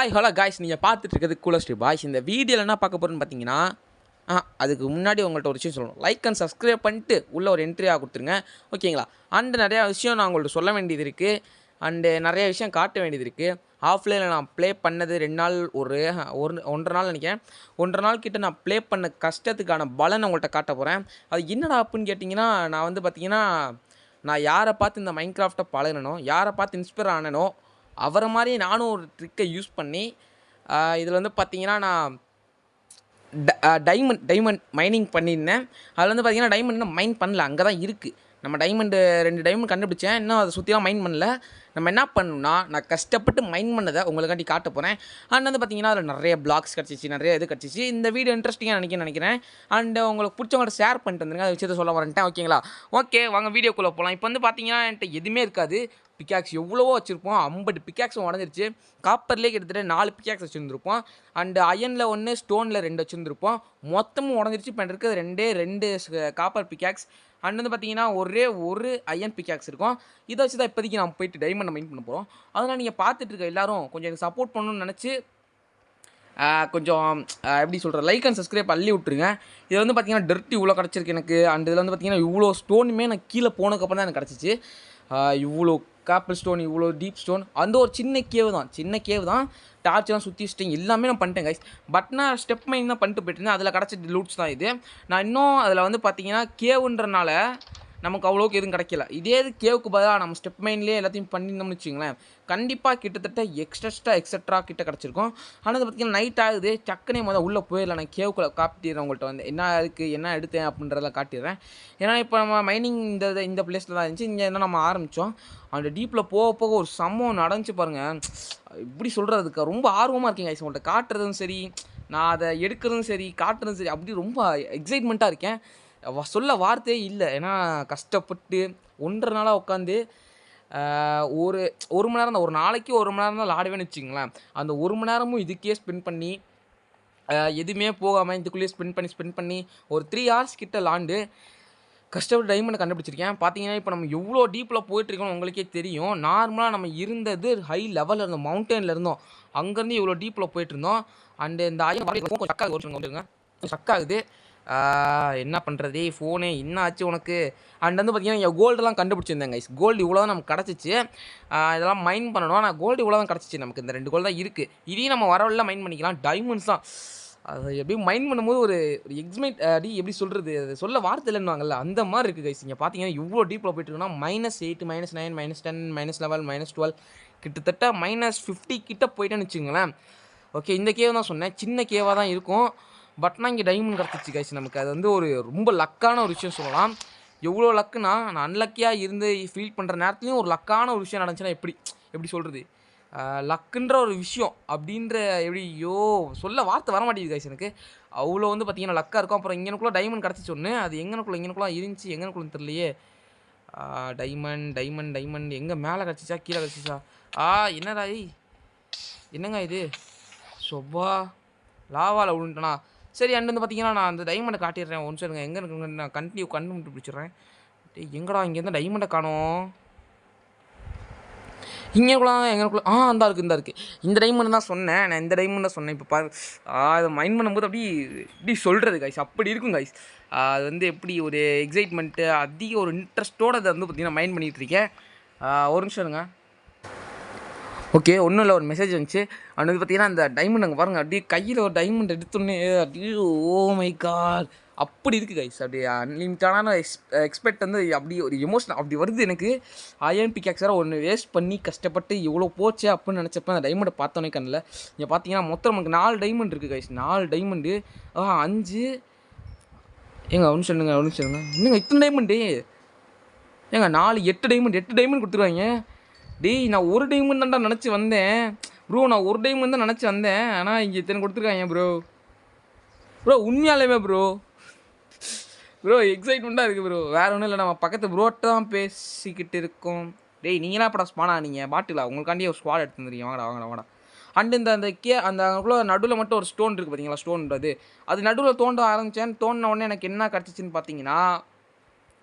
Hi hello guys, நீங்கள் பார்த்துட்டு இருக்கிறது கூலஸ்ட் பாய்ஸ். இந்த வீடியோவில் என்ன பார்க்க போகிறேன்னு பார்த்தீங்கன்னா, அதுக்கு முன்னாடி உங்கள்கிட்ட ஒரு விஷயம் சொல்லணும். லைக் அண்ட் சப்ஸ்கிரைப் பண்ணிட்டு உள்ளே ஒரு என்ட்ரியாக கொடுத்துருங்க, ஓகேங்களா? அண்டு நிறையா விஷயம் நான் உங்கள்கிட்ட சொல்ல வேண்டியது இருக்குது, அண்டு நிறைய விஷயம் காட்ட வேண்டியது இருக்குது. ஆஃப்லைனில் நான் ப்ளே பண்ணது 2 நாள், ஒரு 1.5 நாள் நினைக்கிறேன். 1.5 நாள் கிட்ட நான் ப்ளே பண்ண கஷ்டத்துக்கான பலனை உங்கள்கிட்ட காட்ட போகிறேன். அது என்னடா அப்படின்னு கேட்டிங்கன்னா, நான் வந்து பார்த்தீங்கன்னா, நான் யாரை பார்த்து இந்த மைண்ட் கிராஃப்ட்டை பழகினோ, யாரை பார்த்து இன்ஸ்பயர் ஆனனோ, அவரை மாதிரி நானும் ஒரு ட்ரிக்கை யூஸ் பண்ணி இதில் வந்து பார்த்தீங்கன்னா, நான் டைமண்ட் மைனிங் பண்ணியிருந்தேன். அதில் வந்து பார்த்தீங்கன்னா, டைமண்ட் இன்னும் மைன் பண்ணல, அங்கே தான் இருக்குது. நம்ம 2 டைமண்ட் கண்டுபிடிச்சேன், இன்னும் அதை சுற்றிலாம் மைன் பண்ணல. நம்ம என்ன பண்ணணும்னா, நான் கஷ்டப்பட்டு மைன் பண்ணதை உங்களுக்காண்டி காட்ட போகிறேன். அண்ட் வந்து பார்த்தீங்கன்னா, அதில் நிறைய பிளாக்ஸ் கிடச்சிச்சு, நிறைய இது கிடச்சிச்சு. இந்த வீடியோ இன்ட்ரெஸ்டிங்காக நினைக்கிறேன். அண்ட் உங்களுக்கு பிடிச்சவங்கள்ட்ட ஷேர் பண்ணிட்டு வந்துருங்க, அதை விஷயத்தை சொல்ல வரேன்ட்டேன், ஓகேங்களா? ஓகே, வாங்க வீடியோக்குள்ளே போகலாம். இப்போ வந்து பார்த்தீங்கன்னா, என்கிட்ட எதுவுமே இருக்காது. பிக்காக்ஸ் எவ்வளவோ வச்சுருப்போம், 50 பிக்காக்ஸும் உடஞ்சிருச்சு. காப்பர்லேயே கிட்டத்தட்ட 4 பிக்காக்ஸ் வச்சுருந்துருப்போம். அண்டு அயனில் 1, ஸ்டோனில் 2 வச்சுருந்துருப்போம். மொத்தமும் உடஞ்சிருச்சு. இப்போ இருக்கிறது 2 காப்பர் பிக்காக்ஸ். அண்ட் வந்து பார்த்தீங்கன்னா, ஒரே ஒரு அயன் பிக்காக்ஸ் இருக்கும். இதை வச்சு தான் இப்போதைக்கு நம்ம போயிட்டு டைமண்டை மைன் பண்ண போகிறோம். அதனால் நீங்கள் பார்த்துட்டு இருக்க எல்லோரும் கொஞ்சம் எனக்கு சப்போர்ட் பண்ணணும்னு நினச்சி கொஞ்சம் எப்படி சொல்கிறது, லைக் அண்ட் சப்ஸ்கிரைப் அள்ளி விட்ருங்க. இது வந்து பார்த்தீங்கன்னா, டர்ட்டி இவ்வளோ கிடச்சிருக்கு எனக்கு. அண்ட் இதில் வந்து பார்த்தீங்கன்னா, இவ்வளோ ஸ்டோனுமே நான் கீழே போனதுக்கப்புறம் தான் எனக்கு கிடச்சிச்சு. இவ்வளோ காப்பர் ஸ்டோன், இவ்வளோ டீப் ஸ்டோன். அந்த ஒரு சின்ன கேவ் தான். டார்ச்லாம் சுற்றி ஸ்டிங் எல்லாமே நான் பண்ணிட்டேன் கைஸ். பட் நான் ஸ்டெப் மைன் தான் பண்ணிட்டு போயிட்டுருந்தேன். அதில் கிடச்ச லூட்ஸ் தான் இது. நான் இன்னும் அதில் வந்து பார்த்தீங்கன்னா, கேவுன்றனால நமக்கு அவ்வளோக்கு எதுவும் கிடைக்கல. இதே இது கேவுக்கு பதிலாக நம்ம ஸ்டெப் மைன்லேயே எல்லாத்தையும் பண்ணியிருந்தோம்னு வச்சுங்களேன், கண்டிப்பாக கிட்டத்தட்ட எக்ஸட்ரா கிட்ட கிடச்சிருக்கும். ஆனால் அது பார்த்திங்கன்னா, நைட் ஆகுது, சக்கனே உள்ளே போயிடல. நான் கேவுக்குள்ளே காட்டிடுறேன் உங்கள்கிட்ட வந்து என்ன இருக்குது, என்ன எடுத்தேன் அப்படின்றதெல்லாம் காட்டிடுறேன். ஏன்னா இப்போ நம்ம மைனிங் இந்த பிளேஸில் தான் இருந்துச்சு. இங்கே என்ன நம்ம ஆரம்பித்தோம். அந்த டீப்பில் போக ஒரு சம்பவம் நடந்துச்சு பாருங்கள். இப்படி சொல்கிறதுக்கு ரொம்ப ஆர்வமாக இருக்கேன் கைஸ். உங்கள்கிட்ட காட்டுறதும் சரி, நான் அதை எடுக்கிறதும் சரி, காட்டுறதும் சரி, அப்படி ரொம்ப எக்ஸைட்மெண்ட்டாக இருக்கேன். சொல்ல வார்த்தையே இல்லை. ஏன்னா கஷ்டப்பட்டு 1.5 நாளாக உட்காந்து ஒரு மணி நேரம் தான், ஒரு நாளைக்கு 1 மணி நேரம் தான் விளாடுவேன்னு வச்சுங்களேன். அந்த 1 மணி நேரமும் இதுக்கே ஸ்பெண்ட் பண்ணி எதுவுமே போகாமல் இதுக்குள்ளேயே ஸ்பெண்ட் பண்ணி ஒரு 3 ஹவர்ஸ் கிட்ட விளாண்டு கஷ்டப்பட்டு டைமண்டை கண்டுபிடிச்சிருக்கேன். பார்த்தீங்கன்னா, இப்போ நம்ம எவ்வளோ டீப்பில் போயிட்டுருக்கோம் உங்களுக்கே தெரியும். நார்மலாக நம்ம இருந்தது ஹை லெவலில் இருந்தோம், மவுண்டனில் இருந்தோம். அங்கேருந்து இவ்வளோ டீப்பில் போயிட்டுருந்தோம். அண்டு இந்த கொஞ்சம் சக்காகுது. என்ன பண்ணுறது, ஃபோனு என்ன ஆச்சு உனக்கு? அண்ட் வந்து பார்த்தீங்கன்னா, என் கோல்டெல்லாம் கண்டுபிடிச்சிருந்தேன் கைஸ். கோல்டு இவ்வளோ தான் நமக்கு கிடச்சிச்சு. இதெல்லாம் மைன் பண்ணணும். ஆனால் கோல்டு இவ்வளோ தான் கிடச்சிச்சு நமக்கு. இந்த 2 கோல்டு தான் இருக்குது. இதையும் நம்ம வரவழில் மைன் பண்ணிக்கலாம். டைமண்ட்ஸ் தான். அது எப்படியும் மைன் பண்ணும்போது ஒரு அடி எப்படி சொல்கிறது, அது சொல்ல வார்த்தை இல்லைன்னுவாங்கல்ல, அந்த மாதிரி இருக்குது கைஸ். இங்கே பார்த்தீங்கன்னா, இவ்வளோ டீப்பில் போய்ட்டுருக்குன்னா -8, -9, -10, -11, -12 கிட்டத்தட்ட -50 கிட்ட போயிட்டேன்னு வச்சுங்களேன். ஓகே, இந்த கேவ் தான் சொன்னேன், சின்ன கேவாக தான் இருக்கும். பட்னா இங்கே டைமண்ட் கிடச்சிச்சு கைஸ் நமக்கு. அது வந்து ஒரு ரொம்ப லக்கான ஒரு விஷயம் சொல்லலாம். எவ்வளோ லக்குனா, நான் அன்லக்கியாக இருந்து ஃபீல் பண்ணுற நேரத்துலையும் ஒரு லக்கான ஒரு விஷயம் நடந்துச்சுன்னா எப்படி சொல்கிறது, லக்குன்ற ஒரு விஷயம் அப்படின்ற சொல்ல வார்த்தை வர மாட்டேங்குது கைஸ் எனக்கு. அவ்வளோ வந்து பார்த்தீங்கன்னா லக்காக இருக்கும். அப்புறம் இங்கனுக்குள்ளே டைமண்ட் கிடச்சிச்சு ஒன்று. அது எங்கனுக்குள்ளே இருந்துச்சு, எங்கனுக்குள்ளே தெரியலையே. டைமண்ட் எங்கே மேலே கிடச்சிச்சா கீழே கிடச்சிச்சா? என்னடா என்னங்க இது, சொப்பா லாவாவில் விழுந்துட்டேனா? சரி, அண்டு வந்து பார்த்தீங்கன்னா, நான் அந்த டைமண்டை காட்டிடுறேன். ஒன்று சொல்லுங்க, எங்கே இருக்குங்க, நான் கண்டு பிடிச்சிடுறேன். எங்கடா இங்கேருந்து டைமண்டை காணோம். எங்கனுக்குள்ள அந்த இருக்குது. இந்த டைமண்ட் தான் சொன்னேன், நான் இந்த டைமண்ட் தான் சொன்னேன். இப்போ பாரு, அதை மைண்ட் பண்ணும்போது இப்படி சொல்கிறது கைஸ், அப்படி இருக்கும் கைஸ். அது வந்து எப்படி ஒரு எக்ஸைட்மெண்ட்டு, அதிக ஒரு இன்ட்ரெஸ்ட்டோடு அதை வந்து பார்த்திங்கன்னா மைண்ட் பண்ணிகிட்ருக்கேன். ஒரு நிமிஷம் இருங்க. ஓகே, ஒன்றும் இல்லை, ஒரு மெசேஜ் வந்துச்சு. அது வந்து பார்த்தீங்கன்னா, அந்த டைமண்ட் அங்கே பாருங்கள், அப்படியே கையில் ஒரு டைமண்ட் எடுத்தோன்னே அப்படியே ஓ மை காட் அப்படி இருக்குது கைஸ். அப்படியே அன்லிமிட்டான எக்ஸ்பெக்ட் வந்து அப்படி ஒரு எமோஷன் அப்படி வருது எனக்கு. அயன் பிக்காக்ஸாக ஒன்று வேஸ்ட் பண்ணி கஷ்டப்பட்டு இவ்வளோ போச்சு அப்படின்னு நினச்சப்ப அந்த டைமண்டை பார்த்தோன்னே கண்ணில். இங்கே பார்த்தீங்கன்னா, மொத்தம் நமக்கு 4 டைமண்ட் இருக்குது கைஸ். 4 டைமண்டு 5 ஏங்க ஒன்று சொல்லுங்க. என்னங்க இத்தனை டைமண்டு ஏங்க? 4 8 டைமண்ட் கொடுத்துருவாங்க. டேய், நான் ஒரு டைமண்ட் தான்டா நினச்சி வந்தேன் ப்ரோ. நான் ஒரு டைமண்ட் தான் நினச்சி வந்தேன். ஆனால் இங்கே இத்தனை கொடுத்துருக்காங்க ப்ரோ உண்மையாலுமே ப்ரோ எக்ஸைட்மெண்ட்டாக இருக்குது ப்ரோ. வேறு ஒன்றும் இல்லை, நம்ம பக்கத்து ப்ரோட்ட தான் பேசிக்கிட்டு இருக்கோம். டேய், நீங்களாம் படம் ஸ்பானா? நீங்கள் பாட்டிலா? உங்களுக்காண்டி ஒரு ஸ்குவாட் எடுத்து வந்துருக்கீங்க. வாங்கடா. அண்டு அந்த அதுக்குள்ளே நடுவில் மட்டும் ஒரு ஸ்டோன் இருக்குது பார்த்தீங்களா, ஸ்டோன்றது. அது நடுவில் தோண்ட ஆரம்பித்தேன். தோண்டின உடனே எனக்கு என்ன கிடச்சிச்சின்னு பார்த்தீங்கன்னா,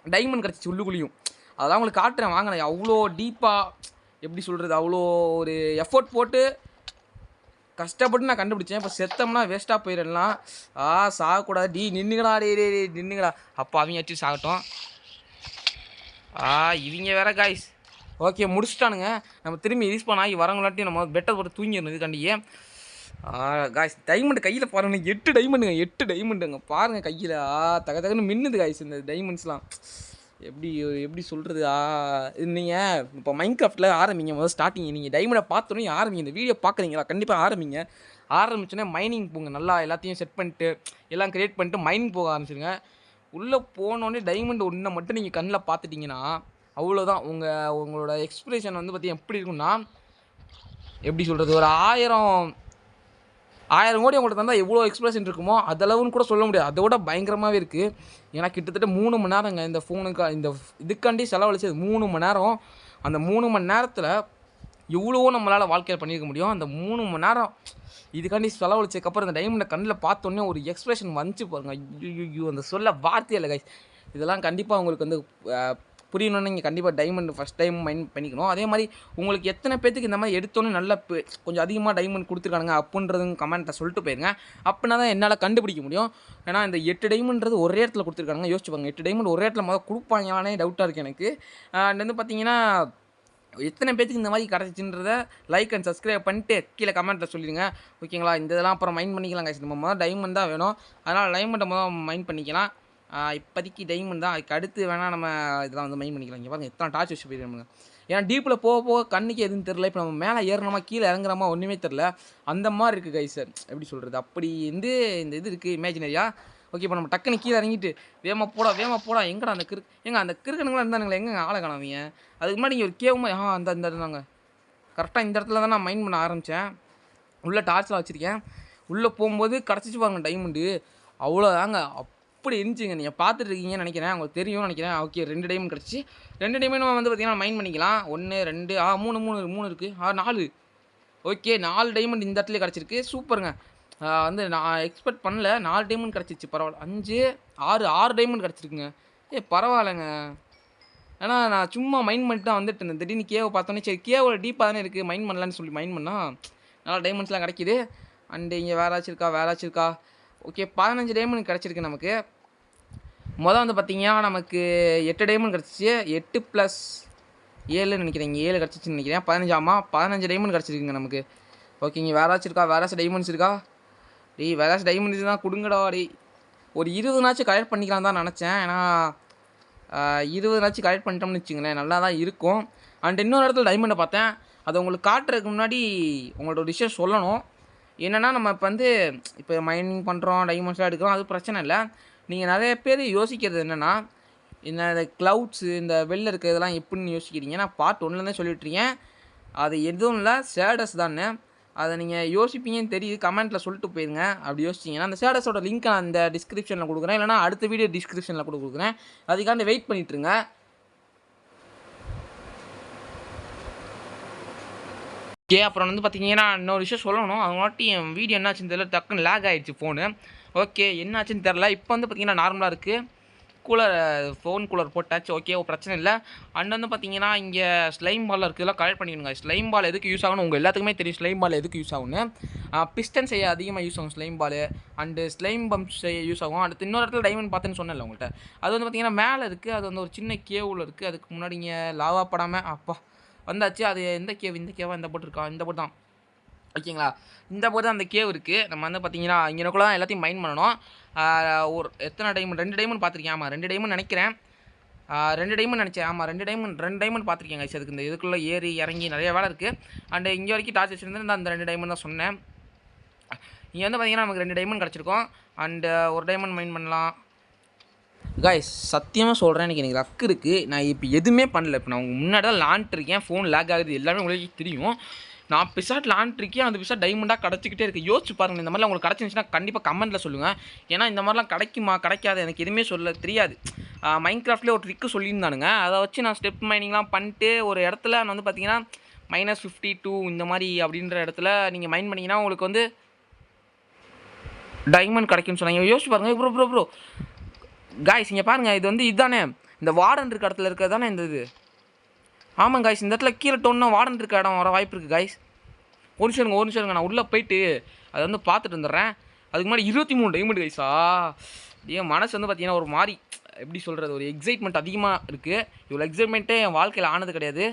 டைமண்ட் கிடச்சிச்சு உள்ளுக்குள்ளேயும். அதெல்லாம் உங்களுக்கு காட்டுறேன் வாங்க. நான் அவ்வளோ டீப்பாக எப்படி சொல்கிறது, அவ்வளோ ஒரு எஃபோர்ட் போட்டு கஷ்டப்பட்டு நான் கண்டுபிடிச்சேன். இப்போ செத்தோம்னா வேஸ்ட்டாக போயிடலாம். சாகக்கூடாது. நின்னுங்கடா, நின்னுங்கடா. அப்போ அவங்க வச்சு சாகட்டும். இவங்க வேற காய்ஸ். ஓகே, முடிச்சுட்டானுங்க. நம்ம திரும்பி ரீஸ்பான் ஆகி வரவங்களாட்டி நம்ம பெட்டர் போட்டு தூங்கிடணும் இதுக்காண்டியே. காய்ஸ் டைமண்ட் கையில் பாருங்க, 8 டைமண்டுங்க, 8 டைமண்டுங்க பாருங்கள் கையில். தகன்னு மின்னுது காய்ஸ் இந்த டைமண்ட்ஸ்லாம். எப்படி சொல்கிறது. நீங்கள் இப்போ மைன்கிராஃப்ட்டில் ஆரம்பிங்க. முதல்ல ஸ்டார்டிங் நீங்கள் டைமண்டை பார்த்தோன்னே ஆரம்பிங்க. இந்த வீடியோ பார்க்குறீங்களா, கண்டிப்பாக ஆரம்பிங்க. ஆரம்பிச்சோன்னே மைனிங் போங்க. நல்லா எல்லாத்தையும் செட் பண்ணிட்டு எல்லாம் க்ரியேட் பண்ணிட்டு மைனிங் போக ஆரம்பிச்சிருங்க. உள்ளே போனோடனே டைமண்ட் ஒன்றை மட்டும் நீங்கள் கண்ணில் பார்த்துட்டிங்கன்னா அவ்வளோதான். உங்களோட எக்ஸ்பிரஷன் வந்து பார்த்தீங்கன்னா எப்படி இருக்குன்னா, எப்படி சொல்கிறது, ஒரு 1000 கோடி உங்கள்கிட்ட தந்தால் எவ்வளோ எக்ஸ்பிரஷன் இருக்குமோ அதளவுன்னு கூட சொல்ல முடியாது. அதோட பயங்கரமாகவே இருக்குது. ஏன்னா கிட்டத்தட்ட 3 மணி நேரங்க இந்த ஃபோனுக்கு இந்த இதுக்காண்டி செலவழிச்சது 3 மணி நேரம். அந்த 3 மணி நேரத்தில் எவ்வளவோ நம்மளால் வாழ்க்கையில் பண்ணியிருக்க முடியும். அந்த 3 மணி நேரம் இதுக்காண்டி செலவழிச்சதுக்கப்புறம் இந்த டைமண்டை கண்ணில் பார்த்தோன்னே ஒரு எக்ஸ்பிரஷன் வந்துச்சு பாருங்கள். ஐயோ அந்த சொல்ல வார்த்தையே இல்லை கைஸ். இதெல்லாம் கண்டிப்பாக உங்களுக்கு வந்து புரியணும்னு நீங்கள் கண்டிப்பாக டைமண்ட் ஃபஸ்ட் டைம் மைண்ட் பண்ணிக்கணும். அதே மாதிரி உங்களுக்கு எத்தனை பேத்துக்கு இந்த மாதிரி எடுத்தோன்னே நல்லா கொஞ்சம் அதிகமாக டைமண்ட் கொடுத்துருக்கானுங்க அப்படின்றதும் கமெண்ட்டை சொல்லிட்டு போயிருங்க. அப்படின்னா தான் என்னால் கண்டுபிடிக்க முடியும். ஏன்னா இந்த 8 டைமண்ட்றது ஒரே இடத்துல கொடுத்துருக்காங்க. யோசிச்சு பாருங்க, 8 டைமண்ட் ஒரே இடத்துல முதல்ல கொடுப்பாங்களானே டவுட்டாக இருக்குது எனக்கு. அண்ட் வந்து பார்த்தீங்கன்னா எத்தனை பேத்துக்கு இந்த மாதிரி கிடச்சின்றத லைக் அண்ட் சப்ஸ்கிரைப் பண்ணிட்டு கீழே கமெண்ட்டில் சொல்லிடுங்க. ஓகேங்களா? இந்த இதெல்லாம் அப்புறம் மைண்ட் பண்ணிக்கலாம் கைஸ். நம்ம முதல் டைமண்ட் தான் வேணும். அதனால் டைமண்டை முதல் மைண்ட் பண்ணிக்கலாம். இப்போதைக்கு டைமண்ட் தான். அதுக்கு அடுத்து வேணால் நம்ம இதெல்லாம் வந்து மைண்ட் பண்ணிக்கலாம். இங்கே பாருங்கள் எத்தனை டார்ச் வச்சு போயிருக்காங்க. ஏன்னா டீப்பில் போக போக கண்ணுக்கு எதுவும் தெரில. இப்போ நம்ம மேலே ஏறணுமா கீழே இறங்குறோமா ஒன்றுமே தெரில. அந்த மாதிரி இருக்குது கைஸ். எப்படி சொல்கிறது, அப்படி வந்து இந்த இது இருக்குது இமேஜினரியா. ஓகே, இப்போ நம்ம டக்குன்னு கீழே இறங்கிட்டு வேமா போடா எங்கடா அந்த அந்த கிறுக்கனுங்களாம் இருந்தானுங்களே, எங்கே ஆளை காணாவீங்க. அதுக்கு முன்னாடி இங்கே ஒரு கேவுமா அந்த இருந்தாங்க. கரெக்டாக இந்த இடத்துல தான் நான் மைண்ட் பண்ண ஆரம்பித்தேன். உள்ளே டார்ச்லாம் வச்சுருக்கேன். உள்ளே போகும்போது கிடச்சிச்சு பாருங்க டைமண்டு. அவ்வளோதாங்க, அப்படி இருந்துச்சுங்க. நீங்கள் பார்த்துட்டு இருக்கீங்கன்னு நினைக்கிறேன், உங்களுக்கு தெரியும்னு நினைக்கிறேன். ஓகே, 2 டைமண்ட் கிடச்சி. 2 டைமண்ட் வந்து பார்த்தீங்கன்னா மைண்ட் பண்ணிக்கலாம். 1 2 3 இருக்குது. 4. ஓகே, 4 டைமண்ட் இந்த இடத்துல கிடச்சிருக்கு. சூப்பருங்க. வந்து நான் எக்ஸ்பெக்ட் பண்ணல 4 டைமண்ட் கிடச்சிச்சு. பரவாயில்ல. 5 6 டைமண்ட் கிடச்சிருக்குங்க. பரவாயில்லைங்க. ஏன்னா நான் சும்மா மைண்ட் பண்ணிட்டு தான் வந்துட்டு இருந்தேன். திடீர்னு கேவை பார்த்தோன்னே சரி கேவோட டீப்பாக தானே இருக்குது, மைண்ட் பண்ணலான்னு சொல்லி மைண்ட் பண்ணால் நல்லா டைமண்ட்ஸ்லாம் கிடைக்கிது. அண்டு இங்கே வேறாச்சும் இருக்கா. ஓகே, 15 டைமண்ட் கிடச்சிருக்கு நமக்கு. வந்து பார்த்தீங்கன்னா நமக்கு 8 டைமண்ட் கிடச்சிச்சு. 8 + 7 நினைக்கிறேன். 7 கிடச்சிச்சின்னு நினைக்கிறேன். 15 டைமண்ட் கிடச்சிருக்குங்க நமக்கு. ஓகேங்க, வேறாச்சும் டைமண்ட்ஸ் இருக்கா? வேறாச்சும் டைமண்ட்ஸ் தான் கொடுங்கடா. ஒரு 20 கலெக்ட் பண்ணிக்கலாம் தான் நினச்சேன். ஏன்னா 20 கலெக்ட் பண்ணிட்டோம்னு வச்சுங்களேன், நல்லா தான் இருக்கும். அண்ட் இன்னொரு இடத்துல டைமண்டை பார்த்தேன். அதை உங்களுக்கு காட்டுறதுக்கு முன்னாடி உங்களோட ஒரு விஷயம் சொல்லணும். என்னென்னா, நம்ம இப்போ மைனிங் பண்ணுறோம், டைமண்ட்ஸ்லாம் எடுக்கிறோம், அது பிரச்சனை இல்லை. நீங்கள் நிறைய பேர் யோசிக்கிறது என்னென்னா, இந்த க்ளவுட்ஸு இந்த வெளில இருக்கிறதெல்லாம் எப்படின்னு யோசிக்கிறீங்க. நான் பார்ட் 1லேருந்தே சொல்லிட்டுருக்கேன். அது எதுவும் இல்லை, ஷேடஸ் தானே. அதை நீங்கள் யோசிப்பீங்கன்னு தெரியுது. கமெண்ட்டில் சொல்லிட்டு போயிருங்க. அப்படி யோசிச்சிங்கன்னா அந்த ஷேடஸோட லிங்க் நான் இந்த டிஸ்கிரிப்ஷனில் கொடுக்குறேன், இல்லைனா அடுத்த வீடியோ டிஸ்கிரிப்ஷனில் கூட கொடுக்குறேன். அதுக்காண்டி வெயிட் பண்ணிட்டுருங்க. ஓகே, அப்புறம் வந்து பார்த்தீங்கன்னா இன்னொரு விஷயம் சொல்லணும். அதுமாட்டி என் வீடியோ என்னாச்சுன்னு தெரியல, டக்குன்னு லேக் ஆகிடுச்சு ஃபோனு. ஓகே, என்னாச்சுன்னு தெரில. இப்போ வந்து பார்த்தீங்கன்னா நார்மலாக இருக்குது. ஃபோன் கூலர் போட்டாச்சு. ஓகே, பிரச்சனை இல்லை. அண்ட் வந்து பார்த்தீங்கன்னா இங்கே ஸ்லைம் பால் இருக்குதுலாம் கலெக்ட் பண்ணிக்கணுங்க. ஸ்லைம் பால் எதுக்கு யூஸ் ஆகணும் உங்கள் எல்லாத்துக்குமே தெரியும். ஸ்லைம் பால் எதுக்கு யூஸ் ஆகும்னு, பிஸ்டன் செய்ய அதிகமாக யூஸ் ஆகும் slime ball. And slime pump செய்ய யூஸ் ஆகும். அடுத்து இன்னொரு இடத்துல டைமண்ட் பார்த்துன்னு சொன்னேன்ல உங்கள்கிட்ட. அது வந்து பார்த்தீங்கன்னா மேலே இருக்குது. அது வந்து ஒரு சின்ன கேவில் இருக்குது. அதுக்கு முன்னாடி இங்கே லாவா படாமல் அப்பா வந்தாச்சு. அது எந்த கேவ்? இந்த கேவா? இந்த போட்டு இருக்கா? இந்த போட்டு தான். ஓகேங்களா, இந்த போது அந்த கேவ் இருக்குது. நம்ம வந்து பார்த்தீங்கன்னா இங்கேக்குள்ள தான் எல்லாத்தையும் மைண்ட் பண்ணணும். ஒரு எத்தனை டைமண்ட்? 2 டைமண்ட் பார்த்துருக்கேன். ஆமாம், 2 டைமண்ட் நினைக்கிறேன். 2 டைமண்ட் நினச்சேன். ஆமாம், 2 டைமண்ட் பார்த்துருக்கேன் கைஸ். அதுக்கு இந்த இதுக்குள்ளே ஏறி இறங்கி நிறைய வேலை இருக்குது. அண்டு இங்கே வரைக்கும் டார்ச் வச்சுருந்து அந்த 2 டைமண்ட் தான் சொன்னேன். இங்கே வந்து பார்த்தீங்கன்னா நமக்கு 2 டைமண்ட் கிடச்சிருக்கோம். அண்டு ஒரு டைமண்ட் மைண்ட் பண்ணலாம். கைஸ் சத்தியமாக சொல்கிறேன், எனக்கு லக் இருக்குது. நான் இப்போ எதுவுமே பண்ணல. இப்போ நான் உங்கள் முன்னாடி தான் லான்ட்ருக்கேன். ஃபோன் லேக் ஆகுது, எல்லாமே உங்களுக்கு தெரியும். நான் பிசாட் லான்ட்ருக்கேன். அந்த பிசாட் டைமண்டாக கிடச்சிக்கிட்டே இருக்குது. யோசிச்சு பாருங்கள். இந்த மாதிரிலாம் உங்களுக்கு கிடச்சிருந்துச்சுன்னா கண்டிப்பாக கமெண்ட்டில் சொல்லுங்கள். ஏன்னா இந்த மாதிரிலாம் கிடைக்குமா கிடைக்காது எனக்கு எதுவுமே சொல்ல தெரியாது. மைன்கிராஃப்ட்லேயே ஒரு ட்ரிக்கு சொல்லியிருந்தானுங்க. அதை வச்சு நான் ஸ்டெப் மைனிங்லாம் பண்ணிட்டு ஒரு இடத்துல நான் வந்து பார்த்தீங்கன்னா -52 இந்த மாதிரி அப்படின்ற இடத்துல நீங்கள் மைண்ட் பண்ணிங்கன்னா உங்களுக்கு வந்து டைமண்ட் கிடைக்கும்னு சொன்னாங்க. யோசிச்சு பாருங்கள். ப்ரோ காய்ஸ் இங்கே பாருங்கள். இது வந்து இதுதானே இந்த வார்டன் இருக்க இடத்துல இருக்கிறது தானே இந்த இது. ஆமாம் காய்ஸ், இந்த இடத்துல கீழே டோன்னா வார்டன் இருக்க இடம் வர வாய்ப்பு இருக்குது காய்ஸ். ஒரு நிமிஷம் நான் உள்ளே போயிட்டு அதை வந்து பார்த்துட்டு வந்துடுறேன். அதுக்கு முன்னாடி 23 டைமண்ட் கைஸா. என் மனசு வந்து பார்த்தீங்கன்னா ஒரு மாதிரி எப்படி சொல்கிறது, ஒரு எக்ஸைட்மெண்ட் அதிகமாக இருக்குது. இவ்வளோ எக்ஸைட்மெண்ட்டே என் வாழ்க்கையில் ஆனது கிடையாது.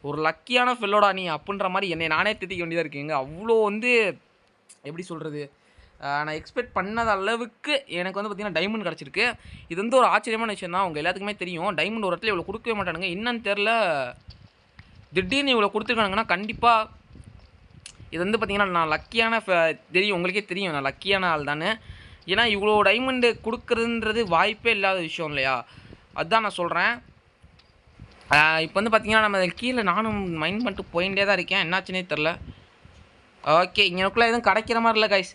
ஒரு லக்கியான ஃபெல்லோடா நீ அப்படின்ற மாதிரி என்னை நானே திட்டிக்க வேண்டியதாக இருக்குங்க. அவ்வளோ வந்து எப்படி சொல்கிறது, நான் எக்ஸ்பெக்ட் பண்ணாத அளவுக்கு எனக்கு வந்து பார்த்திங்கன்னா டைமண்ட் கிடச்சிருக்கு. இது வந்து ஒரு ஆச்சரியமான விஷயம் தான். உங்கள் எல்லாத்துக்குமே தெரியும் டைமண்ட் ஒரு இடத்துல இவ்வளோ கொடுக்கவே மாட்டானுங்க. என்னன்னு தெரில, திடீர்னு இவ்வளோ கொடுத்துருக்கானுங்கன்னா கண்டிப்பாக இது வந்து பார்த்திங்கன்னா நான் லக்கியான தெரியும், உங்களுக்கே தெரியும் நான் லக்கியான ஆள் தானே. ஏன்னா இவ்வளோ டைமண்டு கொடுக்குறதுன்றது வாய்ப்பே இல்லாத விஷயம் இல்லையா, அதுதான் நான் சொல்கிறேன். இப்போ வந்து பார்த்திங்கன்னா நம்ம கீழே நானும் மைண்ட் பண்ணிட்டு போயிட்டே தான் இருக்கேன், என்னாச்சுன்னே தெரில. ஓகே, இங்கேக்குள்ளே எதுவும் கிடைக்கிற மாதிரி இல்லை கைஸ்.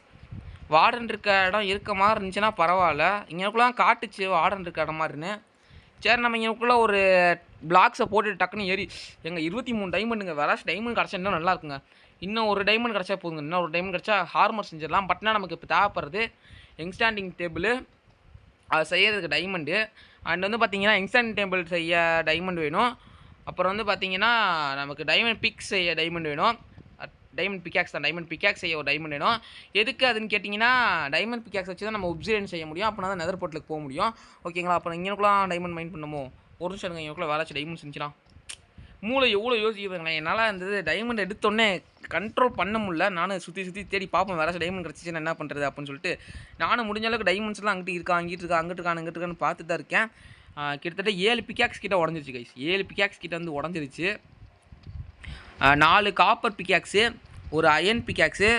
வார்டன் இருக்க இடம் இருக்க மாதிரி இருந்துச்சுன்னா பரவாயில்ல. இங்கேக்குள்ளே காட்டுச்சு வார்டன் இருக்க இடம் மாதிரின்னு. சரி, நம்ம இங்கேக்குள்ளே ஒரு பிளாக்ஸை போட்டு டக்குன்னு ஏறி எங்கள் 23 டைமண்டுங்க. வேறாச்சும் டைமண்ட் கிடச்சா இன்னும் நல்லா இருக்குங்க. இன்னும் ஒரு டைமண்ட் கிடச்சா போதுங்க. இன்னும் ஒரு டைமண்ட் கிடச்சா ஹார்மர் செஞ்சிடலாம். பட்னா நமக்கு இப்போ தேவைப்படுறது எக்ஸ்டாண்டிங் டேபிள், அது செய்யறதுக்கு டைமண்டு. அண்ட் வந்து பார்த்திங்கன்னா எக்ஸ்டாண்டிங் டேபிள் செய்ய டைமண்ட் வேணும். அப்புறம் வந்து பார்த்திங்கன்னா நமக்கு டைமண்ட் பிக்ஸ் செய்ய டைமண்ட் வேணும். டைமண்ட் பிக்காக்ஸ் தான், டைமண்ட் பிக்காக்ஸ் செய்ய ஒரு டைமண்ட் வேணும். எதுக்கு அதுன்னு கேட்டிங்கன்னா, டைமண்ட் பிக்காக்ஸ் வச்சு தான் நம்ம ஒப்சிடியன் செய்ய முடியும். அப்படின்னா தான் நெதர் போர்ட்டலுக்கு போக முடியும். ஓகேங்களா? அப்புறம் இங்கேக்குலாம் டைமண்ட் மைண்ட் பண்ணணுமோ, ஒரு நிமிஷம் எனக்கு இங்கேக்குள்ள வேறாச்சும் டைமண்ட் செஞ்சுலாம். மூளை எவ்வளோ யோசிக்கிறேங்களேன். என்னால் அந்த டைமண்ட் எடுத்தோடனே கண்ட்ரோல் பண்ண முடியல. நானும் சுற்றி தேடி பார்ப்பேன், வேறாச்சும் டைமண்ட் கிடச்சிச்சுன்னா என்ன பண்ணுறது அப்படின்னு சொல்லிட்டு. நானும் முடிஞ்ச அளவுக்கு டைமண்ட்ஸ்லாம் அங்கிட்டு இருக்கா, அங்கிட்டு இருக்கா, அங்கிட்டு இருக்கான்னு பார்த்துட்டு தான் இருக்கேன். கிட்டத்தட்ட 7 பிக்காக்ஸ் கிட்ட உடஞ்சிருச்சு கைஸ். 7 பிக்காக்ஸ் கிட்ட வந்து உடஞ்சிருச்சு. 4 காப்பர் பிக்காக்ஸு, ஒரு அயன் பிக்காக்ஸு,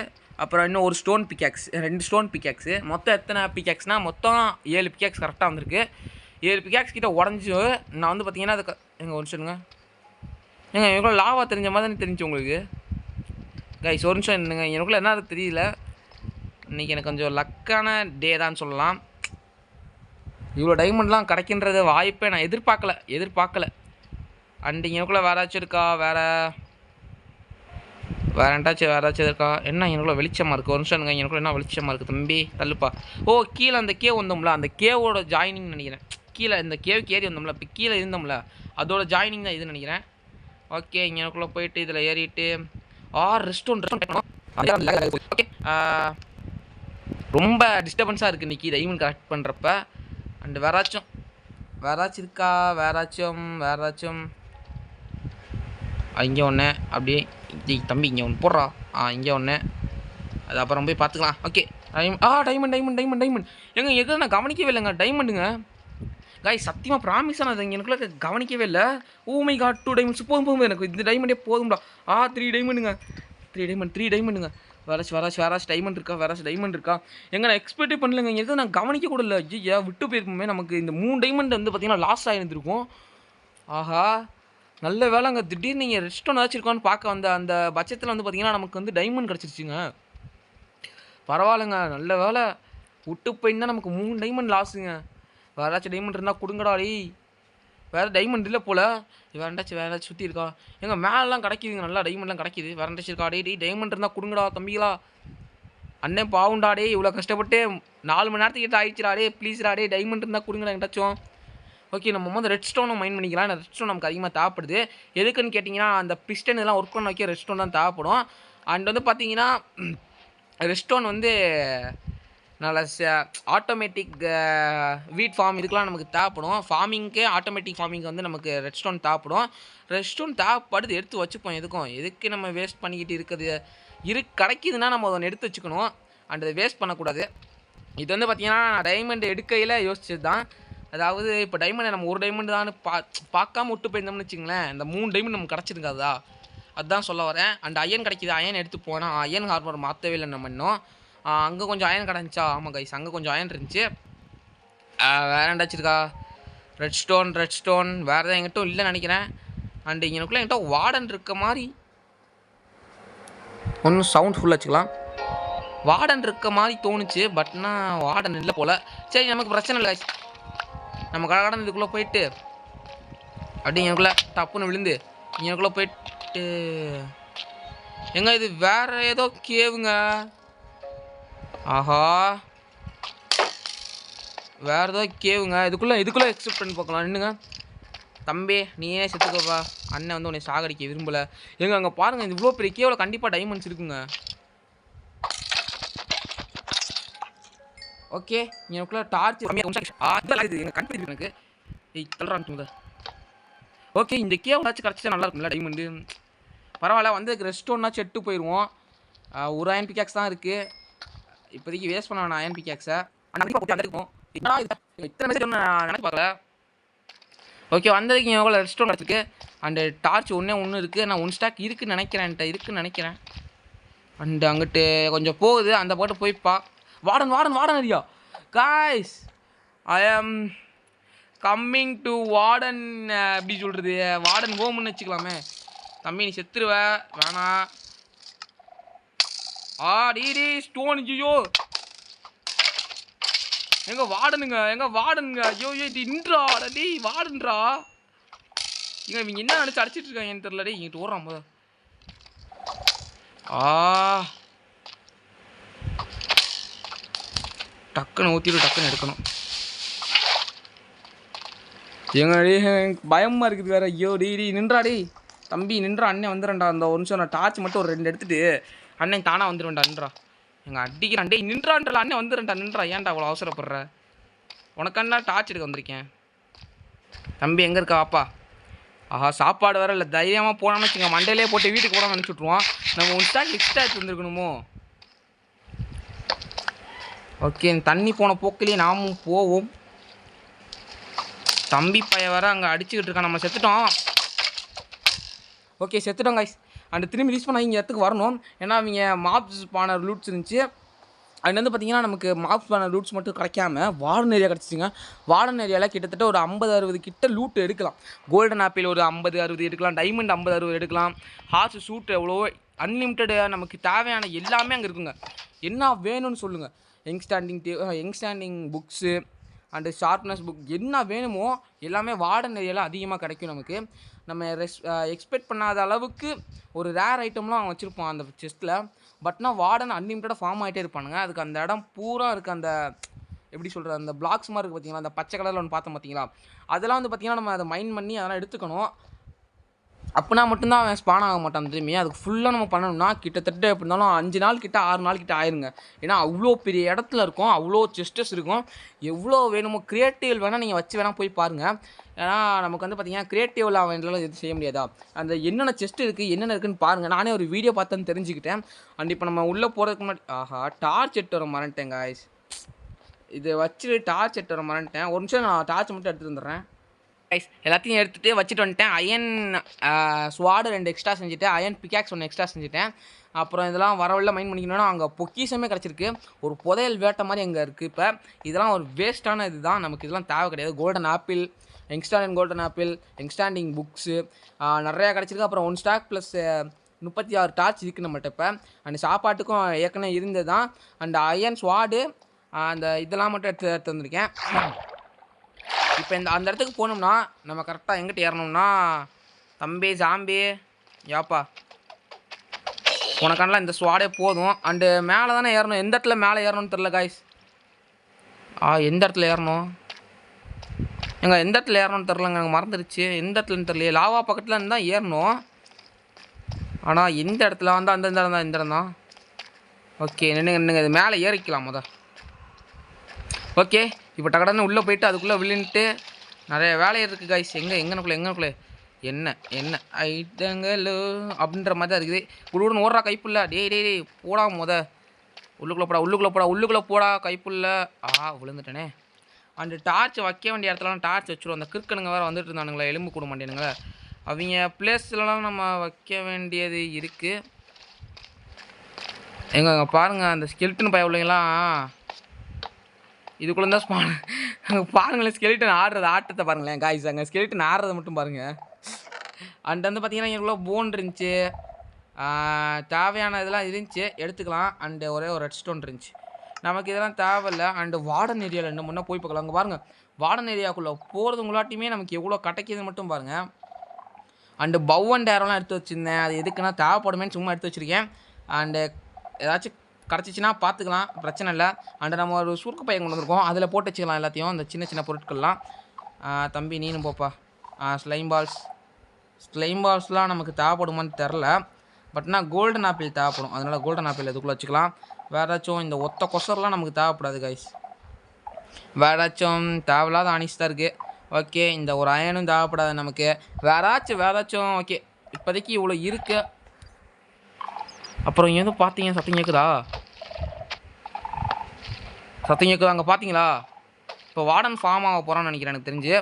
அப்புறம் இன்னும் ஒரு ஸ்டோன் பிக்காக்ஸ், 2 ஸ்டோன் பிக்காக்ஸு. மொத்தம் எத்தனை பிக்காக்ஸ்னால் மொத்தம் 7 பிக்காக்ஸ் கரெக்டாக வந்திருக்கு. 7 பிக்காக்ஸ் கிட்ட உடஞ்சி நான் வந்து பார்த்தீங்கன்னா அதுக்கு எங்கள் ஒரு நிமிஷம்ங்க, எவ்வளோ லாவா தெரிஞ்ச மாதிரி தெரிஞ்சு உங்களுக்கு கைஸ். ஒரு நிமிஷம் என்னங்க, எனக்குள்ள என்ன தெரியல. இன்றைக்கி எனக்கு கொஞ்சம் லக்கான டே தான் சொல்லலாம். இவ்வளோ டைமண்ட்லாம் கிடைக்கின்றது வாய்ப்பே நான் எதிர்பார்க்கல. அண்ட் எனக்குள்ளே வேறாச்சும் இருக்கா, வேறு யாராச்சும் இருக்கா? என்ன எனக்குள்ள வெளிச்சமாக இருக்குது? ஒரு நிமிஷம் எனக்குள்ள என்ன வெளிச்சமாக இருக்குது தம்பி, தள்ளுப்பா. ஓ, கீழே அந்த கேவ் வந்தோம்ல, அந்த கேவோட ஜாயினிங் நினைக்கிறேன். கீழே இந்த கேவுக்கு ஏறி வந்தோம்ல, இப்போ கீழே இருந்தோம்ல, அதோட ஜாயினிங் தான் இதுன்னு நினைக்கிறேன். ஓகே, எனக்குள்ளே போயிட்டு இதில் ஏறிட்டு ரெஸ்டாரண்ட். ஓகே, ரொம்ப டிஸ்டர்பன்ஸாக இருக்குது இன்றைக்கி டைமண்ட் கரெக்ட் பண்ணுறப்ப. அண்டு வேறாச்சும் இருக்கா? வேறாச்சும் இங்கே ஒன்று அப்படியே தம்பி இங்கே ஒன்று போடுறா. இங்கே ஒன்று, அது அப்புறம் போய் பார்த்துக்கலாம். ஓகே, டைமண்ட் எங்கே நான் கவனிக்கவே இல்லைங்க. டைமண்டுங்க காய், சத்தியமாக ப்ராமிஸாக நான் அது எனக்குள்ள கவனிக்கவே இல்லை. ஓ மை காட், 2 டைமண்ட்ஸ் போதும். எனக்கு இந்த டைமண்டே போதும்டா. 3 டைமண்டுங்க. 3 டைமண்டுங்க. வேறாச்சும் டைமண்ட் இருக்கா? எங்கே நான் எக்ஸ்பெக்டே பண்ணலங்க. எதுவும் நான் கவனிக்க கூட இல்லை. ஐயா, விட்டு போயிருப்போமே. நமக்கு இந்த 3 டைமண்ட் வந்து பார்த்திங்கன்னா லாஸ் ஆகிருந்துருக்கும். ஆஹா, நல்ல வேலைங்க. திடீர்னு நீங்கள் ரெஸ்டோன் ஏதாச்சும் பார்க்க வந்த அந்த பட்சத்தில் வந்து பார்த்திங்கன்னா நமக்கு வந்து டைமண்ட் கிடச்சிருச்சுங்க. பரவாயில்லைங்க, நல்ல வேலை. விட்டு போயிருந்தால் நமக்கு 3 டைமண்ட் லாஸுங்க. வேறாச்சும் டைமண்ட் இருந்தால் கொடுங்கடாடி. வேறு டைமண்ட் இல்லை போல். வேறாச்சும் சுற்றி இருக்கா? எங்கள் மேலெலாம் கிடைக்கிதுங்க, நல்லா டைமண்ட்லாம் கிடைக்கிது. வேறாச்சும் இருக்கா? டைமண்ட் இருந்தால் கொடுங்கடா தம்பிகளா. அண்ணே பாவுண்டாடே, இவ்வளோ கஷ்டப்பட்டு 4 மணி நேரத்துக்கிட்ட ஆயிடுச்சுடாடே, ப்ளீஸ்டாடே டைமண்ட் இருந்தால் கொடுங்கடா எங்கிட்டாச்சும். ஓகே, நம்ம வந்து ரெட் ஸ்டோனும் மைண்ட் பண்ணிக்கலாம். இந்த ரெட் ஸ்டோன் நமக்கு அதிகமாக தேவைப்படுது. எதுக்குன்னு கேட்டிங்கன்னா, அந்த பிஸ்டன் இதெல்லாம் ஒர்க் பண்ண வைக்க ரெட் ஸ்டோன் தான் தேவைப்படும். அண்ட் வந்து பார்த்திங்கன்னா ரெட் ஸ்டோன் வந்து நல்ல ஆட்டோமேட்டிக் வீட் ஃபார்ம் இதுக்கெலாம் நமக்கு தேவைப்படும். ஃபார்மிங்க்கே ஆட்டோமேட்டிக் ஃபார்மிங் வந்து நமக்கு ரெட் ஸ்டோன் தேவைப்படும். ரெட் ஸ்டோன் தேவைப்படுது, எடுத்து வச்சுப்போம். எதுக்கு நம்ம வேஸ்ட் பண்ணிக்கிட்டு இருக்குது? கிடைக்குதுன்னா நம்ம அதை எடுத்து வச்சுக்கணும். அண்ட் அதை வேஸ்ட் பண்ணக்கூடாது. இது வந்து பார்த்திங்கன்னா டைமண்ட் எடுக்கையில் யோசிச்சது தான். அதாவது இப்போ டைமண்டை நம்ம ஒரு டைமண்ட் தான் பார்க்காம விட்டு போயிருந்தோம்னு வச்சுங்களேன், இந்த 3 டைமண்ட் நமக்கு கிடச்சிருக்காதா, அதுதான் சொல்ல வரேன். அண்ட் அயன் கிடைக்கிது. அயன் எடுத்து போனால் அயன் ஹார்மர் மாற்றவே இல்லை நம்ம இன்னும். அங்கே கொஞ்சம் அயன் கிடந்துச்சா? ஆமாம் கைஸ், அங்கே கொஞ்சம் அயன் இருந்துச்சு. வேறு எண்டாச்சிருக்கா? ரெட் ஸ்டோன் வேறு தான் எங்கிட்டும் இல்லைன்னு நினைக்கிறேன். அண்டு இங்கேக்குள்ளே என்கிட்ட வார்டன் இருக்க மாதிரி ஒன்றும் சவுண்ட் ஃபுல்லாக வச்சுக்கலாம். வார்டன் இருக்க மாதிரி தோணுச்சு, பட்னா வார்டன் இல்லை போல். சரி, நமக்கு பிரச்சனை இல்லை கைஸ். நம்ம கடை இதுக்குள்ளே போயிட்டு அப்படி எனக்குள்ளே டப்புன்னு விழுந்து எனக்குள்ளே போயிட்டு எங்க இது வேறு ஏதோ கேவுங்க. ஆஹா, வேறு ஏதோ கேவுங்க. இதுக்குள்ளே எக்ஸப்ட் பண்ணி பார்க்கலாம். நின்றுங்க தம்பி, நீயே செத்துக்கப்பா. அண்ணன் வந்து உன்னை சாகடிக்க விரும்பலை. எங்க அங்கே பாருங்கள், இந்த இவ்வளோ பெரிய கேவில் கண்டிப்பாக டைமண்ட்ஸ் இருக்குங்க. ஓகே, எனக்குள்ள டார்ச் எனக்கு தள்ளுறான். ஓகே, இந்த கேவலாச்சும் கிடச்சிட்டா நல்லா இருக்கும்ல டைமண்டு. பரவாயில்ல, வந்ததுக்கு ரெஸ்ட் ஒன்னாச்சும் எட்டு போயிடுவோம். ஒரு அயன் பிக்காக்ஸ் தான் இருக்குது இப்போதைக்கு. வேஸ்ட் பண்ண வேணாம் அயன் பிக்காக்ஸை. ஆனால் இருக்கும் இத்தனை மெசேஜ் நினைச்சு பார்க்கல. ஓகே, வந்ததுக்கு எவ்வளோ ரெஸ்ட் ஒன்று கிடச்சிருக்கு. அண்டு டார்ச் ஒன்று இருக்குது. நான் 1 ஸ்டாக் இருக்குன்னு நினைக்கிறேன். அண்டு அங்கிட்டு கொஞ்சம் போகுது, அந்த பாட்டு போய்ப்பா. வார்டன் ஐயா காய்ஸ், ஐ ஆம் கம்மிங் டு வார்டன். எப்படி சொல்கிறது, வார்டன் ஹோம்னு வச்சுக்கலாமே. தம்பி நீ செத்துருவ, வேணாம். Tea stone. ஐயோ எங்க வார்டனுங்க ஐயோ இது இன்றா டே வார்டன்ரா. இவங்க என்ன நினச்சி அடிச்சிட்டு இருக்காங்க எனக்கு தெரியல. டே இங்கிட்டு ஓடுறான் போத. டக்குன்னு ஊற்றிட்டு டக்குன்னு எடுக்கணும். எனக்கு பயமாக இருக்குது வேறு. ஐயோ டீ நின்றாடி தம்பி நின்றா. அண்ணன் வந்துடுறேன்டா. அந்த ஒரு நிமிஷம் நான் டார்ச் மட்டும் ஒரு 2 எடுத்துகிட்டு அண்ணன் தானாக வந்துடுவேன்டா. நின்றா எங்கள் அடிக்கிறான். டே நின்றான்றல அண்ணன் வந்துடுறேன்டா. நின்றா ஏன்டா அவ்வளோ அவசரப்படுற? உனக்கண்ணா டார்ச் எடுக்க வந்திருக்கேன். தம்பி எங்கே இருக்கா வாப்பா. சாப்பாடு வேறு இல்லை. தைரியமாக போனான்னு வச்சுங்க, மண்டையிலே போட்டு வீட்டுக்கு போடாமல் நினச்சி விட்ருவான். நம்ம 1 ஸ்டாக் எக்ஸ்ட்ரா எடுத்து வந்துருக்கணுமோ. ஓகே, தண்ணி போன போக்கிலேயே நாமும் போவோம். தம்பி பையன் வேறு அங்கே அடிச்சுக்கிட்டு இருக்கான். நம்ம செத்துட்டோம். ஓகே செத்துட்டோம் கைஸ். அண்ட் திரும்பி ரீச் பண்ண இங்கே இடத்துக்கு வரணும். ஏன்னா அவங்க மாப்ஸ் பான லூட்ஸ் இருந்துச்சு. அது வந்து பார்த்திங்கன்னா நமக்கு மாப்ஸ் பான லூட்ஸ் மட்டும் கிடைக்காம வார்டன் ஏரியா கிடச்சிச்சிங்க. வார்டன் ஏரியாவில் கிட்டத்தட்ட ஒரு 50-60 கிட்ட லூட் எடுக்கலாம். கோல்டன் ஆப்பிள் ஒரு 50-60 எடுக்கலாம். டைமண்ட் 50-60 எடுக்கலாம். ஹார்ஸ் சூட் எவ்வளோ அன்லிமிட்டடு நமக்கு தேவையான எல்லாமே அங்கே இருக்குங்க. என்ன வேணும்னு சொல்லுங்கள். Young standing books and sharpness book என்ன வேணுமோ எல்லாமே வார்டன் ஏரியாவில் அதிகமாக கிடைக்கும் நமக்கு. நம்ம எக்ஸ்பெக்ட் பண்ணாத அளவுக்கு ஒரு ரேர் ஐட்டம்லாம் அவன் வச்சுருப்பான் அந்த செஸ்ட்டில். பட்னா வார்டன் அன்லிமிட்டடாக ஃபார்ம் ஆகிட்டே இருப்பானுங்க. அதுக்கு அந்த இடம் பூரா இருக்குது. அந்த எப்படி சொல்கிறது, அந்த பிளாக்ஸ் மாதிரி இருக்குது பார்த்தீங்களா, அந்த பச்சை கலரில் ஒன்று பார்த்தோம் பார்த்தீங்களா, அதெல்லாம் வந்து பார்த்திங்கன்னா நம்ம அதை மைண்ட் பண்ணி அதெல்லாம் எடுத்துக்கணும். அப்படின்னா மட்டும்தான் அவன் ஸ்பான் ஆக மாட்டான் திரும்பி. அதுக்கு ஃபுல்லாக நம்ம பண்ணணும்னா கிட்டத்தட்ட எப்படி இருந்தாலும் 5 நாள் கிட்ட 6 நாள் கிட்ட ஆயிருங்க. ஏன்னா அவ்வளோ பெரிய இடத்துல இருக்கும், அவ்வளோ செஸ்டஸ் இருக்கும். எவ்வளோ வேணுமோ க்ரியேட்டிவ் வேணால் நீங்கள் வச்சு வேணால் போய் பாருங்கள். ஏன்னா நமக்கு வந்து பார்த்திங்கன்னா க்ரியேட்டிவில் அவன் எதுவும் செய்ய முடியாதா. அந்த என்னென்ன செஸ்ட் இருக்குது என்னென்ன இருக்குதுன்னு பாருங்கள். நானே ஒரு வீடியோ பார்த்தேன்னு தெரிஞ்சுக்கிட்டேன். அண்ட் இப்போ நம்ம உள்ளே போகிறதுக்கு முன்னாடி டார்ச் எட்டு வர மறந்துட்டேன் காய்ஸ். இதை வச்சு டார்ச் எட்டு வர மறந்துட்டேன். ஒரு நிமிஷம் நான் டார்ச் மட்டும் எடுத்துகிட்டு வந்துடுறேன் கைஸ். எல்லாத்தையும் எடுத்துகிட்டு வச்சுட்டு வந்துட்டேன். அயன் ஸ்வாடு 2 எக்ஸ்ட்ரா செஞ்சுட்டேன். அயன் பிக்காக்ஸ் 1 எக்ஸ்ட்ரா செஞ்சுட்டேன். அப்புறம் இதெல்லாம் வரவழில் மைண்ட் பண்ணிக்கணும்னா அங்கே பொக்கிஷமே கிடச்சிருக்கு. ஒரு புதையல் வேட்டை மாதிரி அங்கே இருக்குது. இப்போ இதெல்லாம் ஒரு வேஸ்ட்டான இது தான், நமக்கு இதெல்லாம் தேவை கிடையாது. Golden apple, enchanting golden apple, enchanting books நிறையா கிடச்சிருக்கு. அப்புறம் 1 ஸ்டாக் ப்ளஸ் 36 டார்ச் இருக்குது நம்மள்ட்ட இப்போ. அண்ட் சாப்பாட்டுக்கும் ஏற்கனவே இருந்தது தான். அண்ட் அயன் ஸ்வாடு அந்த இதெல்லாம் மட்டும் எடுத்து வந்திருக்கேன். இப்போ அந்த இடத்துக்கு போகணும்னா நம்ம கரெக்டாக எங்கிட்ட ஏறணும்னா, தம்பி ஜாம்பி யாப்பா உனக்கானலாம் இந்த ஸ்வாடே போதும். அண்டு மேலே தானே ஏறணும். எந்த இடத்துல மேலே ஏறணும்னு தெரில காய்ஸ். எந்த இடத்துல ஏறணும் எந்த இடத்துல ஏறணும்னு தெரிலங்க, எனக்கு மறந்துடுச்சு. எந்த இடத்துலன்னு தெரியல. லாவா பக்கத்தில் இருந்து தான் ஏறணும். ஆனால் எந்த இடத்துல வந்து அந்த இடம் தான், இந்த இடம் தான். ஓகே நின்னுங்க இது மேலே ஏறிக்கலாம் முத. ஓகே இப்போ டக்கடன்னு உள்ளே போயிட்டு அதுக்குள்ளே விழுந்துட்டு நிறைய வேலையை இருக்குது காய்ஸ். எங்கனுக்குள்ளே என்ன ஐட்டங்களோ அப்படின்ற மாதிரி தான் இருக்குது. குடுன்னு ஓடுறா கைப்புள்ள. டே போடா உள்ளுக்குள்ளே போடா கைப்புள்ள. விழுந்துட்டேனே. அந்த டார்ச் வைக்க வேண்டிய இடத்துலலாம் டார்ச் வச்சுருவோம். அந்த கிறுக்கனுங்க வேறு வந்துட்டு இருந்தானுங்களே, எலும்பு கூட மாட்டேனுங்களே. அவங்க பிளேஸ்லலாம் நம்ம வைக்க வேண்டியது இருக்குது. எங்கே பாருங்கள், அந்த ஸ்கெல்டன் பயவுள்ளங்களாம் இதுக்குள்ளே தான் ஸ்பான். பாருங்களேன் ஸ்கெலிட்டன் ஆட்டத்தை பாருங்களேன் காய்ஸ். அங்கே ஸ்கெலிட்டன் ஆடுறதை மட்டும் பாருங்கள். அண்ட் வந்து பார்த்திங்கன்னா எங்களுக்குள்ள போன் இருந்துச்சு, தேவையான இதெல்லாம் இருந்துச்சு, எடுத்துக்கலாம். அண்டு ஒரே ஒரு ரெட் ஸ்டோன் இருந்துச்சு, நமக்கு இதெல்லாம் தேவையில்லை. அண்டு வார்டன் ஏரியாவில் என்ன முன்னே போய் பார்க்கலாம். அங்கே பாருங்கள் வார்டன் ஏரியாவுக்குள்ளே போகிறதுங்களாட்டியுமே நமக்கு எவ்வளோ கிடைக்கிது மட்டும் பாருங்கள். அண்டு பவ் அண்ட் ஏரோலாம் எடுத்து வச்சுருந்தேன். அது எதுக்குன்னா தேவைப்படுமேன்னு சும்மா எடுத்து வச்சுருக்கேன். அண்டு ஏதாச்சும் கிடச்சிச்சின்னா பார்த்துக்கலாம், பிரச்சனை இல்லை. அண்டு நம்ம ஒரு சுருக்கு பையன் கொண்டு வந்திருக்கோம், அதில் போட்டு வச்சுக்கலாம் எல்லாத்தையும், இந்த சின்ன பொருட்கள்லாம். தம்பி நீனும் போப்பா. ஸ்லைம் பால்ஸ் ஸ்லைம் பால்ஸ்லாம் நமக்கு தேவைப்படுமான்னு தெரில. பட் நான் கோல்டன் ஆப்பிள் தேவைப்படும். அதனால் கோல்டன் ஆப்பிள் இதுக்குள்ளே வச்சுக்கலாம். வேறு ஏதாச்சும் இந்த ஒத்த கொசர்லாம் நமக்கு தேவைப்படாது கைஸ். வேறு ஏதாச்சும் தேவையில்லாத அனிஸ் தான் இருக்குது. ஓகே, இந்த ஒரு அயனும் தேவைப்படாது நமக்கு. வேறு ஏதாச்சும் ஓகே, இப்போதைக்கு இவ்வளோ இருக்குது. அப்புறம் இங்கே வந்து பார்த்தீங்க சத்தம் கேட்குதா? சத்தம் கேட்குதா? அங்கே பார்த்தீங்களா? இப்போ வார்டன் ஃபார்ம் ஆக போகிறான்னு நினைக்கிறேன். எனக்கு தெரிஞ்சு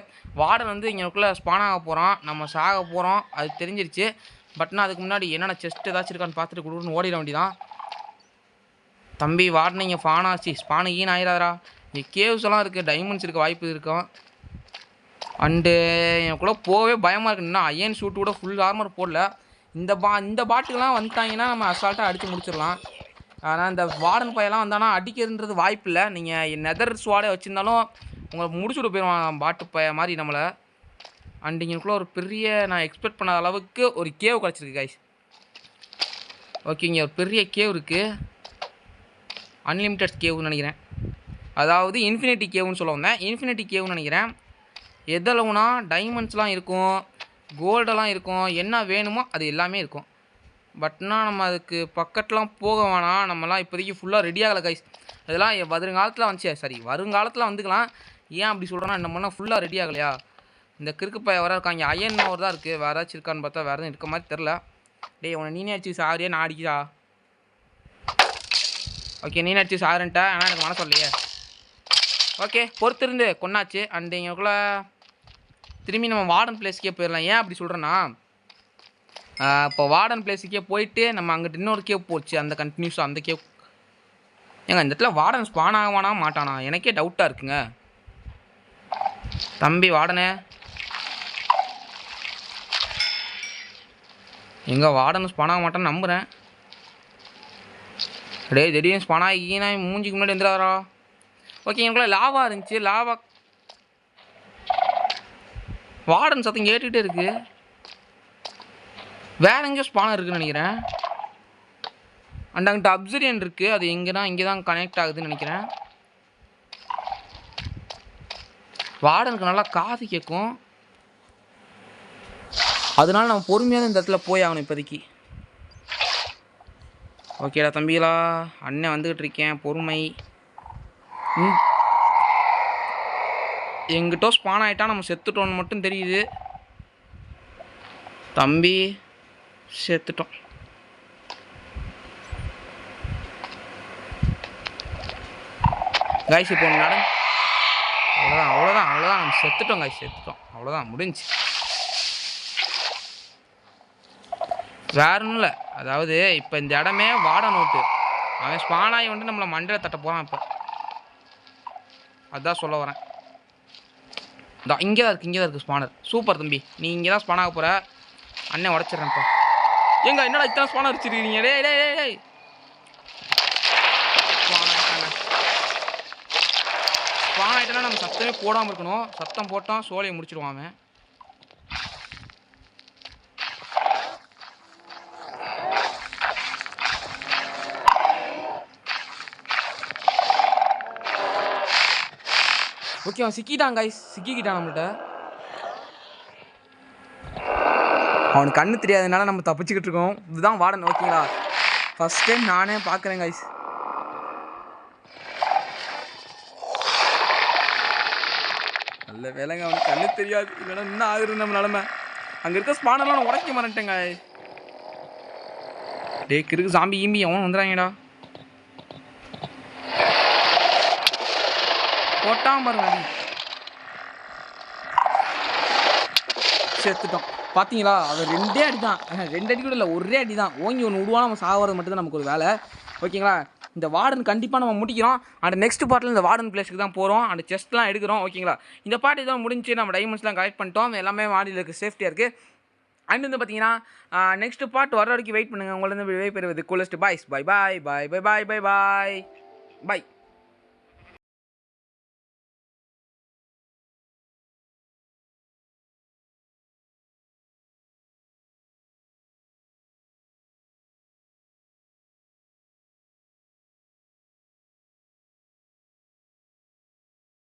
வார்டன் வந்து இங்கேக்குள்ளே ஸ்பான் ஆக போகிறான். நம்ம சாக போகிறோம், அது தெரிஞ்சிருச்சு. பட் நான் அதுக்கு முன்னாடி என்னென்ன செஸ்ட் ஏதாச்சும் இருக்கான்னு பார்த்துட்டு கொடுன்னு ஓடிட வேண்டியதான். தம்பி வார்டன் இங்கே ஸ்பானு ஈன் ஆயிடாதரா. இங்கே கேவ்ஸ் எல்லாம் இருக்குது, டைமண்ட்ஸ் இருக்க வாய்ப்பு இருக்கும். அண்டு எனக்குள்ளே போகவே பயமாக இருக்குது. இன்னும் அயன் ஷூட்டு கூட ஃபுல் ஆர்மர் போடல. இந்த பாட்டுக்கெல்லாம் வந்துட்டாங்கன்னா நம்ம அசால்ட்டாக அடித்து முடிச்சிடலாம். ஆனால் இந்த வார்டன் பையெல்லாம் வந்தானா அடிக்கிறதுன்றது வாய்ப்பு இல்லை. நீங்கள் நெதர் ஸ்வாடை வச்சுருந்தாலும் உங்களை முடிச்சுட்டு போயிடுவான் பாட்டு பைய மாதிரி நம்மளை. அண்ட் இங்கேக்குள்ளே ஒரு பெரிய நான் எக்ஸ்பெக்ட் பண்ணாத அளவுக்கு ஒரு கேவ் கிடச்சிருக்கு கைஸ். ஓகே, இங்கே ஒரு பெரிய கேவ் இருக்குது. அன்லிமிட்டட் கேவ்னு நினைக்கிறேன். அதாவது இன்ஃபினிட்டி கேவ்னு சொல்ல வந்தேன். இன்ஃபினிட்டி கேவ்னு நினைக்கிறேன். எதளவுனா டைமண்ட்ஸ்லாம் இருக்கும், கோல்டெல்லாம் இருக்கும், என்ன வேணுமோ அது எல்லாமே இருக்கும். பட்னா நம்ம அதுக்கு பக்கத்துலாம் போக வேணாம். நம்மலாம் இப்போதைக்கு ஃபுல்லாக ரெடி ஆகலை கைஸ். இதெல்லாம் வருங்காலத்தில் வருங்காலத்தில் வந்துக்கலாம். ஏன் அப்படி சொல்கிறேன்னா நம்ம பண்ணால் ஃபுல்லாக ரெடி ஆகலையா? இந்த கிறுக்கு பைய வர இருக்காங்க. அயன் ஒரு தான் இருக்குது. வேறு ஏதாச்சும் இருக்கான்னு பார்த்தா வேறு எதுவும் இருக்க மாதிரி தெரில. டேய் உன்னை நீனே அடிச்சு சாரியா நான் அடிக்கிறா? ஓகே, நீனே அடிச்சு சாருன்ட்டா. ஆனால் எனக்கு மனசு இல்லையே. ஓகே, பொறுத்திருந்து கொண்டாச்சு. அண்ட் இங்கக்குள்ளே திரும்பி நம்ம வார்டன் பிளேஸ்க்கே போயிடலாம். ஏன் அப்படி சொல்கிறேன்னா, இப்போ வார்டன் பிளேஸுக்கே போயிட்டு நம்ம அங்கிட்டு இன்னொரு கேவ் போச்சு. அந்த கண்டினியூஸாக அந்த கேவ் ஏங்க இந்த இடத்துல வார்டன் ஸ்பான் ஆகவானா மாட்டானா? எனக்கே டவுட்டாக இருக்குங்க. தம்பி வார்டனே, எங்கே வார்டன் ஸ்பான் ஆக மாட்டான்னு நம்புகிறேன். டேய் திடீர்னு ஸ்பான் ஆகினா மூஞ்சிக்கு முன்னாடி வந்துடாதா? ஓகே, எனக்குள்ள லாவா இருந்துச்சு. லாவா வார்டன் சத்தம் கேட்டுகிட்டே இருக்குது. வேறு எங்கேயோ ஸ்பானர் இருக்குதுன்னு நினைக்கிறேன். அண்ட் அங்கிட்ட அப்சரியன் இருக்குது. அது இங்கே தான் கனெக்ட் ஆகுதுன்னு நினைக்கிறேன். வார்டனுக்கு நல்லா காது கேட்கும். அதனால நம்ம பொறுமையாக இந்த இடத்துல போய் ஆகணும் இப்போதைக்கு. ஓகேடா தம்பிகளா, அண்ணன் வந்துக்கிட்டு இருக்கேன், பொறுமை. எங்கிட்டோ ஸ்பான் ஆகிட்டா நம்ம செத்துட்டோன்னு மட்டும் தெரியுது. தம்பி செத்துட்டோம். கைஸ் இப்போ அவ்வளோதான் நம்ம செத்துட்டோம் கைஸ், செத்துட்டோம். அவ்வளோதான் முடிஞ்சு. வேற ஒன்றும் இல்லை. அதாவது இப்போ இந்த இடமே வார்டன் ஓட்டு. அவன் ஸ்பானாகி வந்துட்டு நம்மளை மண்டையில் தட்ட போகிறான். இப்போ அதுதான் சொல்ல வரேன். இங்கே தான் இருக்குது ஸ்பானர். சூப்பர் தம்பி, நீ இங்கே தான் ஸ்பானாக போகிற. அண்ணன் உடச்சிட்றேன்ப்பா. எங்க என்னடா இத்தனை ஸ்பானர் வச்சுருக்கீங்க? டே டே டே டே ஸ்பான் ஆகிட்டனா நம்ம சத்தமே போடாமல் இருக்கணும். சத்தம் போட்டால் சோலையை முடிச்சிடுவான். ஓகே, அவன் சிக்கிட்டான் கைஸ், சிக்கிக்கிட்டான் நம்மள்கிட்ட. அவனுக்கு கண்ணு தெரியாதனால நம்ம தப்பிச்சுக்கிட்டு இருக்கோம். இதுதான் வார்டன். ஓகேங்களா, ஃபஸ்ட் டைம் நானே பார்க்குறேன் கைஸ். நல்ல வேலைங்க, அவனுக்கு கண்ணு தெரியாது. இல்லைன்னா இன்னும் ஆகுறது நம்ம நிலமை. அங்கே இருக்க ஸ்பானர்லாம் நான் உடைக்க மாட்டேங்க. டேக்கு இருக்கு சாம்பி ஈம்பி அவன் வந்துடுறாங்கடா. போட்டான் பாருங்க, அடி சேர்த்துட்டோம். பார்த்தீங்களா, அவர் 2 அடி தான், 2 அடி கூட இல்லை, ஒரே அடி தான். ஓங்கி ஒன்று விடுவான், நம்ம சாகிறது மட்டும்தான் நமக்கு ஒரு வேலை. ஓகேங்களா, இந்த வார்டன் கண்டிப்பாக நம்ம முடிக்கிறோம். அண்ட் நெக்ஸ்ட் பார்ட்டில் இந்த வார்டன் பிளேஸுக்கு தான் போகிறோம். அண்ட் செஸ்ட்லாம் எடுக்கிறோம். ஓகேங்களா, இந்த பார்ட்டி தான் முடிஞ்சு. நம்ம டைமண்ட்ஸ்லாம் கலெக்ட் பண்ணிட்டோம். எல்லாமே மாடியில் இருக்குது, சேஃப்டியாக இருக்குது. அண்ட் வந்து பார்த்தீங்கன்னா நெக்ஸ்ட் பார்ட் வர வரைக்கும் வெயிட் பண்ணுங்கள். உங்களை வந்து விடை பெறுவது கூலஸ்ட் பாய்ஸ். பை பாய் பாய் பாய் பாய் பாய் பாய் பாய்.